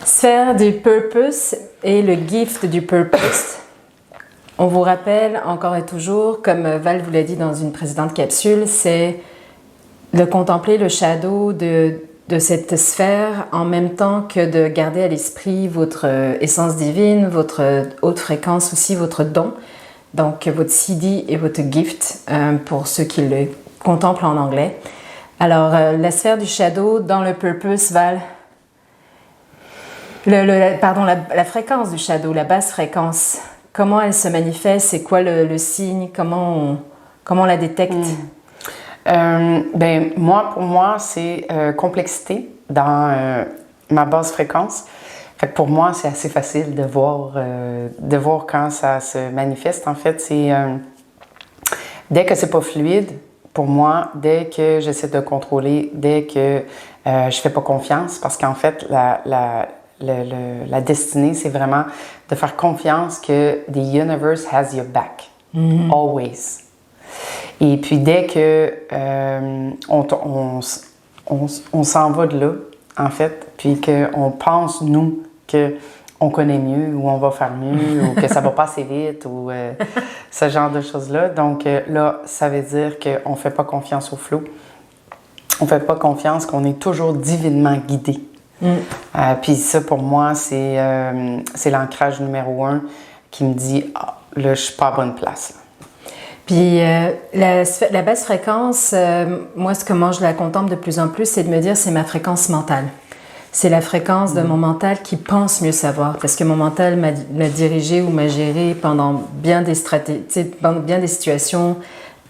Sphère du purpose et le gift du purpose. On vous rappelle encore et toujours, comme Val vous l'a dit dans une précédente capsule, c'est de contempler le shadow de cette sphère en même temps que de garder à l'esprit votre essence divine, votre haute fréquence aussi, votre don, donc votre CD et votre gift pour ceux qui le contemplent en anglais. Alors, la sphère du shadow dans le purpose, Val, la fréquence du shadow, la basse fréquence, comment elle se manifeste, c'est quoi le signe, comment on la détecte? Pour moi, c'est complexité dans ma basse fréquence. Fait que pour moi, c'est assez facile de voir quand ça se manifeste. En fait, c'est dès que c'est pas fluide, pour moi, dès que j'essaie de contrôler, dès que je fais pas confiance, parce qu'en fait, la destinée, c'est vraiment de faire confiance que the universe has your back, always. Et puis dès que on s'en va de là, en fait, puis qu'on pense, nous, qu'on connaît mieux, ou on va faire mieux, ou que ça va pas assez vite, ou ce genre de choses-là. Donc là, ça veut dire qu'on ne fait pas confiance au flow. On ne fait pas confiance qu'on est toujours divinement guidé. Puis ça, pour moi, c'est l'ancrage numéro 1 qui me dit « Ah, là, je suis pas à bonne place. » là. Puis la basse fréquence, moi, comment je la contemple de plus en plus, c'est de me dire c'est ma fréquence mentale. C'est la fréquence de mon mental qui pense mieux savoir, parce que mon mental m'a dirigé ou m'a géré pendant bien des situations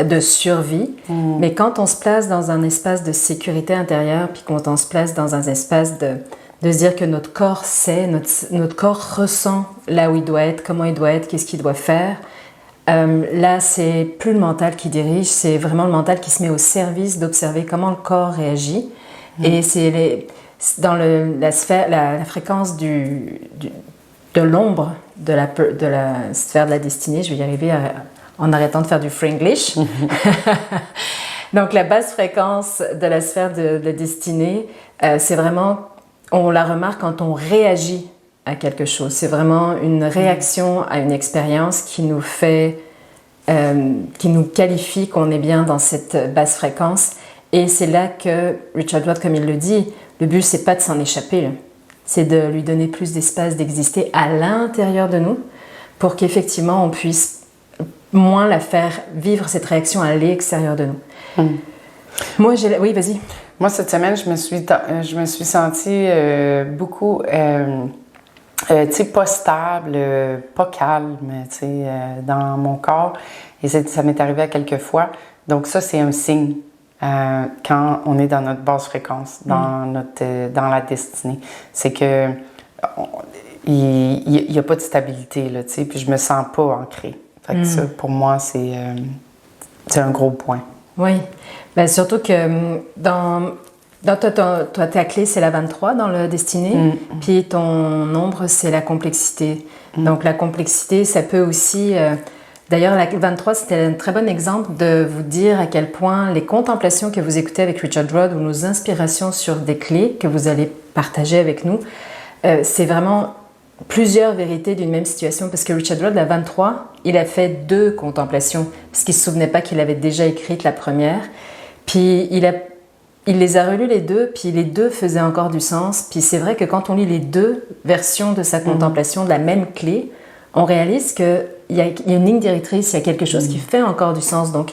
de survie. Mais quand on se place dans un espace de sécurité intérieure, puis quand on se place dans un espace de se dire que notre corps sait, notre corps ressent là où il doit être, comment il doit être, qu'est-ce qu'il doit faire, là, c'est plus le mental qui dirige, c'est vraiment le mental qui se met au service d'observer comment le corps réagit. Et c'est dans la fréquence de l'ombre de la sphère de la destinée. Je vais y arriver en arrêtant de faire du Fringlish. Donc, la basse fréquence de la sphère de la destinée, c'est vraiment, on la remarque quand on réagit à quelque chose. C'est vraiment une réaction à une expérience qui nous qualifie qu'on est bien dans cette basse fréquence. Et c'est là que Richard Rudd, comme il le dit, le but, c'est pas de s'en échapper, c'est de lui donner plus d'espace d'exister à l'intérieur de nous pour qu'effectivement on puisse moins la faire vivre cette réaction à l'extérieur de nous. Moi, oui, vas-y. Moi, cette semaine, je me suis sentie beaucoup, pas stable, pas calme, dans mon corps. Et ça m'est arrivé à quelques fois. Donc ça, c'est un signe quand on est dans notre basse fréquence, dans la destinée. C'est que il y a pas de stabilité, là, puis je me sens pas ancrée. Fait que ça, pour moi, c'est un gros point. Oui. Ben, surtout que ta clé, c'est la 23 dans le destiné, puis ton ombre, c'est la complexité. Donc, la complexité, ça peut aussi... D'ailleurs, la 23, c'était un très bon exemple de vous dire à quel point les contemplations que vous écoutez avec Richard Rudd ou nos inspirations sur des clés que vous allez partager avec nous, c'est vraiment plusieurs vérités d'une même situation. Parce que Richard Rudd, la 23, il a fait 2 contemplations, parce qu'il ne se souvenait pas qu'il avait déjà écrite la première. Puis il les a relus les 2, puis les 2 faisaient encore du sens. Puis c'est vrai que quand on lit les 2 versions de sa contemplation de la même clé, on réalise qu'il y a une ligne directrice, il y a quelque chose qui fait encore du sens. Donc,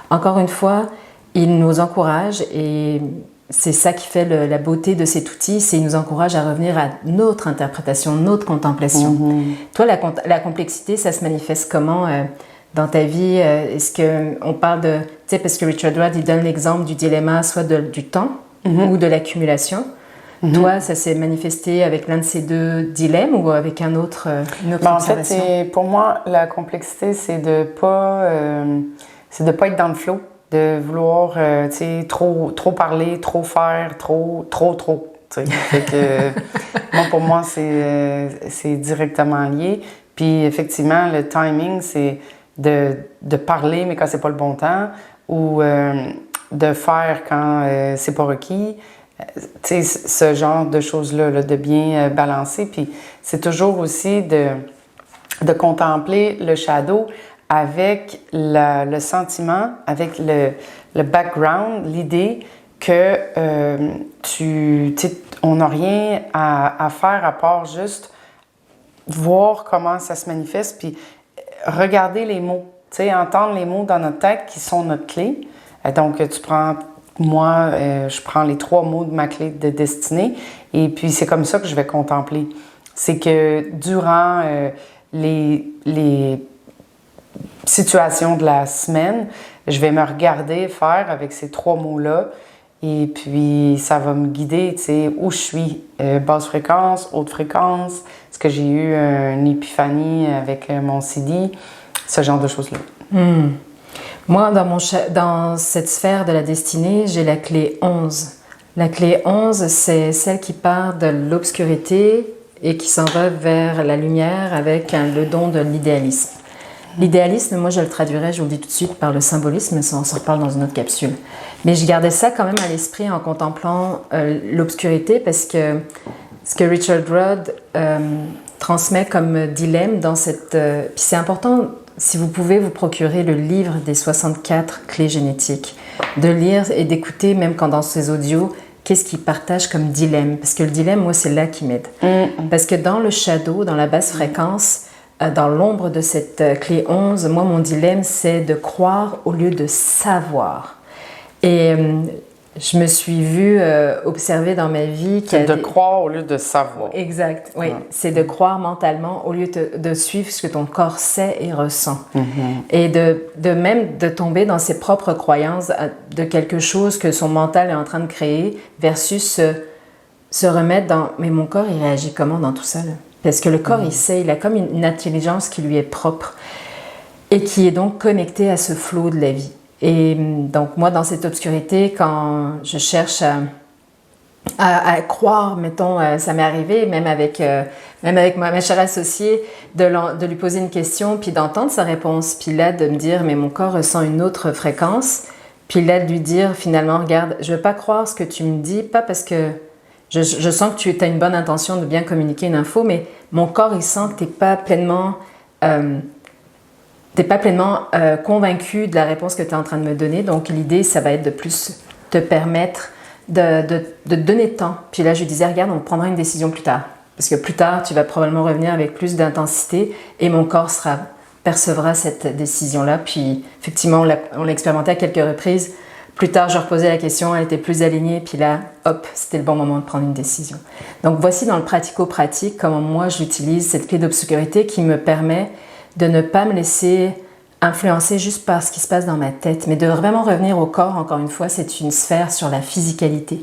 encore une fois, il nous encourage et c'est ça qui fait la beauté de cet outil, c'est qu'il nous encourage à revenir à notre interprétation, notre contemplation. Toi, la complexité, ça se manifeste comment dans ta vie? Est-ce qu'on parle de... Tu sais, parce que Richard Rudd, il donne l'exemple du dilemma, soit du temps ou de l'accumulation. Toi, ça s'est manifesté avec l'un de ces 2 dilemmes ou avec une autre observation? En fait, pour moi, la complexité, c'est de pas être dans le flow, de vouloir trop parler, trop faire, trop. Fait que, pour moi, c'est directement lié. Puis effectivement, le timing, c'est de parler, mais quand c'est pas le bon temps, ou de faire quand c'est pas requis. Tu sais, ce genre de choses-là, là, de bien balancer. Puis c'est toujours aussi de contempler le shadow avec le sentiment, avec le background, l'idée que on n'a rien à faire à part juste voir comment ça se manifeste, puis regarder les mots, tu sais, entendre les mots dans notre tête qui sont notre clé. Donc, tu prends, moi, je prends les 3 mots de ma clé de destinée, et puis c'est comme ça que je vais contempler. C'est que durant les situations de la semaine, je vais me regarder faire avec ces 3 mots-là, et puis ça va me guider, tu sais, où je suis, basse fréquence, haute fréquence, est-ce que j'ai eu une épiphanie avec mon CD, ce genre de choses-là. Moi, dans cette sphère de la destinée, j'ai la clé 11. La clé 11, c'est celle qui part de l'obscurité et qui s'en va vers la lumière avec le don de l'idéalisme. L'idéalisme, moi, je le traduirais, je vous le dis tout de suite, par le symbolisme, mais ça, on s'en reparle dans une autre capsule. Mais je gardais ça quand même à l'esprit en contemplant l'obscurité, parce que ce que Richard Rudd transmet comme dilemme dans cette... Puis c'est important, si vous pouvez vous procurer le livre des 64 clés génétiques, de lire et d'écouter, même quand dans ces audios, qu'est-ce qu'il partage comme dilemme. Parce que le dilemme, moi, c'est là qui m'aide. Parce que dans le shadow, dans la basse fréquence, dans l'ombre de cette clé 11, moi, mon dilemme, c'est de croire au lieu de savoir. Et je me suis vue observer dans ma vie... C'est de croire au lieu de savoir. Exact, oui. C'est de croire mentalement au lieu de suivre ce que ton corps sait et ressent. Et de même de tomber dans ses propres croyances de quelque chose que son mental est en train de créer versus se remettre dans... Mais mon corps, il réagit comment dans tout ça, là? Parce que le corps, il sait, il a comme une intelligence qui lui est propre et qui est donc connectée à ce flot de la vie. Et donc, moi, dans cette obscurité, quand je cherche à croire, mettons, ça m'est arrivé, même avec ma chère associée, de lui poser une question, puis d'entendre sa réponse, puis là, de me dire, mais mon corps ressent une autre fréquence, puis là, de lui dire, finalement, regarde, je ne veux pas croire ce que tu me dis, pas parce que... Je sens que tu as une bonne intention de bien communiquer une info, mais mon corps, il sent que tu n'es pas pleinement, convaincu de la réponse que tu es en train de me donner. Donc, l'idée, ça va être de plus te permettre de te donner de temps. Puis là, je lui disais, regarde, on prendra une décision plus tard. Parce que plus tard, tu vas probablement revenir avec plus d'intensité et mon corps percevra cette décision-là. Puis, effectivement, on l'a expérimenté à quelques reprises. Plus tard, je reposais la question, elle était plus alignée, puis là, hop, c'était le bon moment de prendre une décision. Donc voici dans le pratico-pratique comment moi j'utilise cette clé d'obscurité qui me permet de ne pas me laisser influencer juste par ce qui se passe dans ma tête, mais de vraiment revenir au corps. Encore une fois, c'est une sphère sur la physicalité.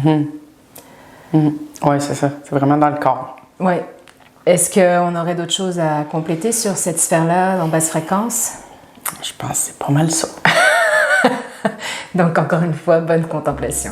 Oui, c'est ça, c'est vraiment dans le corps. Oui. Est-ce qu'on aurait d'autres choses à compléter sur cette sphère-là en basse fréquence? Je pense que c'est pas mal ça. Donc, encore une fois, bonne contemplation.